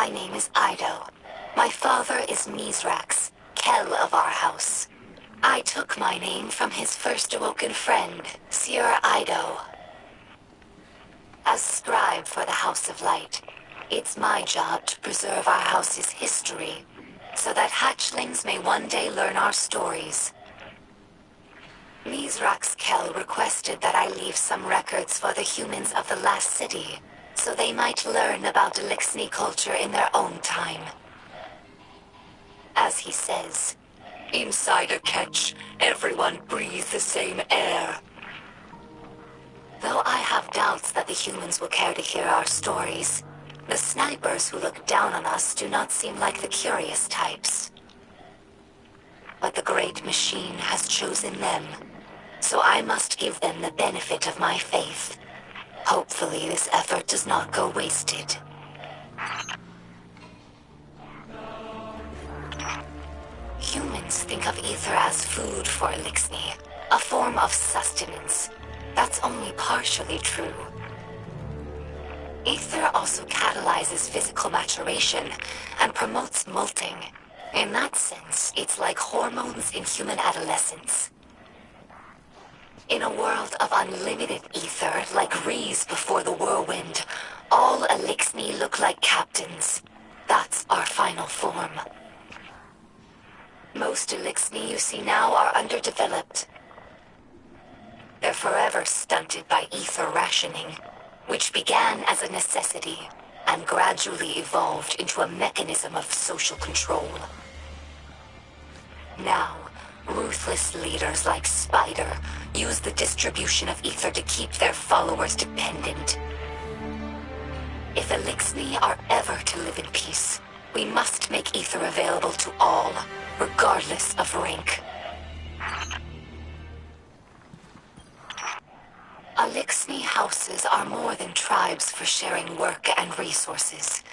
My name is Eido. My father is Mithrax, Kell of our house. I took my name from his first awoken friend, Sjur Eido. As scribe for the House of Light, it's my job to preserve our house's history, so that hatchlings may one day learn our stories. Mithrax Kell requested that I leave some records for the humans of the last city, so they might learn about Eliksni culture in their own time. As he says, inside a catch, everyone breathes the same air. Though I have doubts that the humans will care to hear our stories, the snipers who look down on us do not seem like the curious types. But the Great Machine has chosen them, so I must give them the benefit of my faith. Hopefully this effort does not go wasted. Humans think of ether as food for Eliksni, a form of sustenance. That's only partially true. Ether also catalyzes physical maturation and promotes molting. In that sense, it's like hormones in human adolescence. In a world of unlimited ether, like Rees before the whirlwind, all Eliksni look like captains. That's our final form. Most Eliksni you see now are underdeveloped. They're forever stunted by ether rationing, which began as a necessity and gradually evolved into a mechanism of social control. Now, ruthless leaders like Spider use the distribution of ether to keep their followers dependent. If Eliksni are ever to live in peace, we must make ether available to all, regardless of rank. Eliksni houses are more than tribes for sharing work and resources.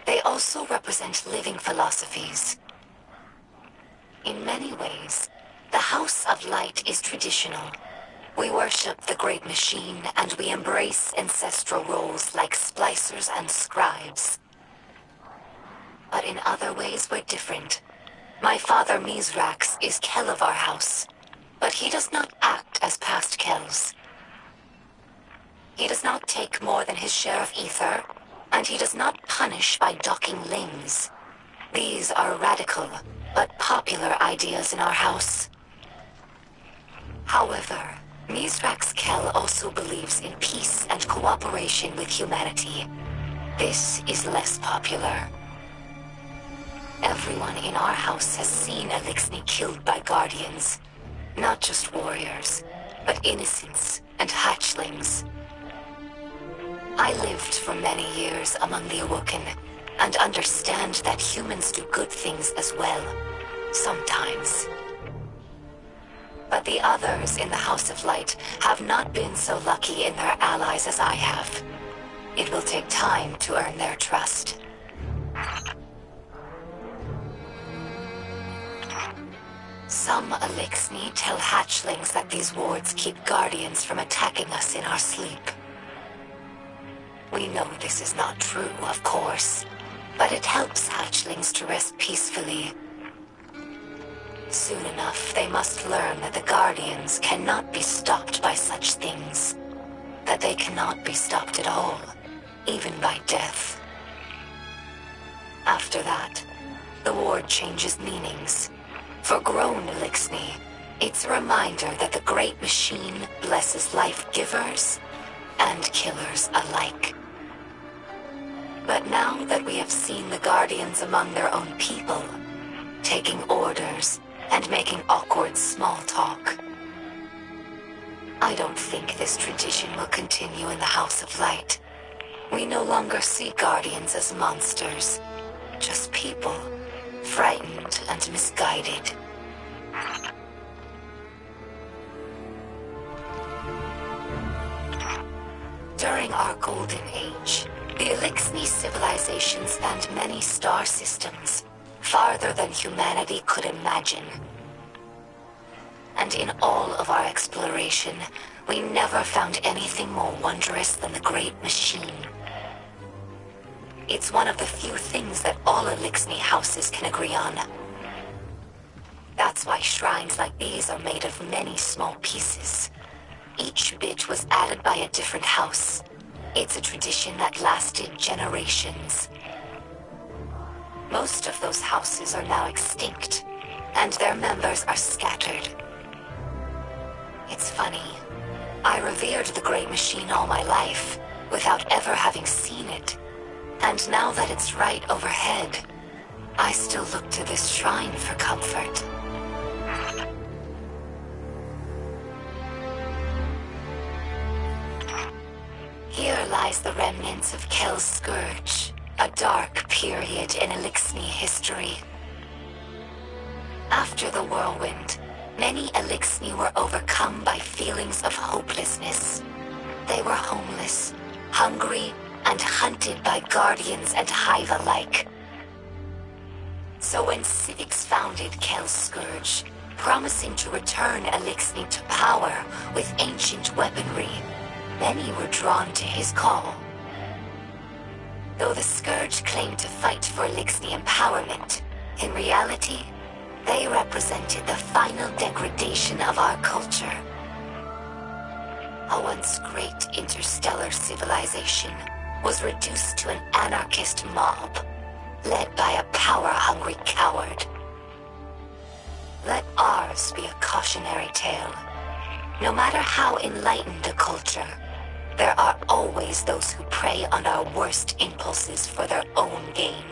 They also represent living philosophies. In many ways, the House of Light is traditional. We worship the Great Machine, and we embrace ancestral roles like splicers and scribes. But in other ways, we're different. My father Mithrax is Kell of our house, but he does not act as past Kells. He does not take more than his share of ether, and he does not punish by docking limbs. These are radical, but popular ideas in our house. However, Mithrax Kell also believes in peace and cooperation with humanity. This is less popular. Everyone in our house has seen Eliksni killed by guardians. Not just warriors, but innocents and hatchlings. I lived for many years among the Awoken, and understand that humans do good things as well, sometimes. But the others in the House of Light have not been so lucky in their allies as I have. It will take time to earn their trust. Some Eliksni tell hatchlings that these wards keep guardians from attacking us in our sleep. We know this is not true, of course, but it helps hatchlings to rest peacefully. Soon enough, they must learn that the guardians cannot be stopped by such things. That they cannot be stopped at all, even by death. After that, the ward changes meanings. For grown Eliksni, it's a reminder that the Great Machine blesses life-givers and killers alike. But now that we have seen the Guardians among their own people, taking orders and making awkward small talk, I don't think this tradition will continue in the House of Light. We no longer see Guardians as monsters, just people, frightened and misguided. During our Golden Age, the Eliksni civilization spanned many star systems, farther than humanity could imagine. And in all of our exploration, we never found anything more wondrous than the Great Machine. It's one of the few things that all Eliksni houses can agree on. That's why shrines like these are made of many small pieces. Each bit was added by a different house. It's a tradition that lasted generations. Most of those houses are now extinct, and their members are scattered. It's funny. I revered the Great Machine all my life, without ever having seen it. And now that it's right overhead, I still look to this shrine for comfort. Here lies the remnants of Kell's Scourge, a dark period in Eliksni history. After the whirlwind, many Eliksni were overcome by feelings of hopelessness. They were homeless, hungry, and hunted by guardians and hive alike. So when civics founded Kell's Scourge, promising to return Eliksni to power with ancient weaponry, many were drawn to his call. Though the Scourge claimed to fight for Eliksni empowerment, in reality, they represented the final degradation of our culture. A once great interstellar civilization was reduced to an anarchist mob, led by a power-hungry coward. Let ours be a cautionary tale. No matter how enlightened a culture, there are always those who prey on our worst impulses for their own gain.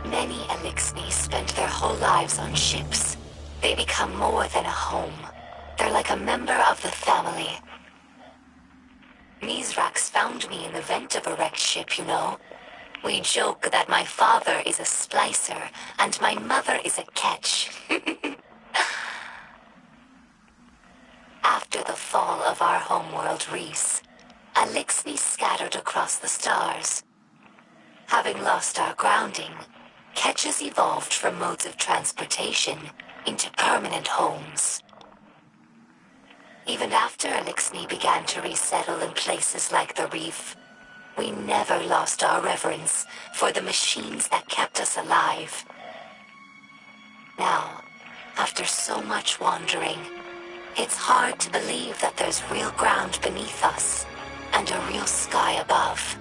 Many Eliksni spend their whole lives on ships. They become more than a home. They're like a member of the family. Mithrax found me in the vent of a wrecked ship, you know. We joke that my father is a splicer and my mother is a catch. After the fall of our homeworld Reese, Eliksni scattered across the stars. Having lost our grounding, catches evolved from modes of transportation into permanent homes. Even after Eliksni began to resettle in places like the reef, we never lost our reverence for the machines that kept us alive. Now, after so much wandering, it's hard to believe that there's real ground beneath us and a real sky above.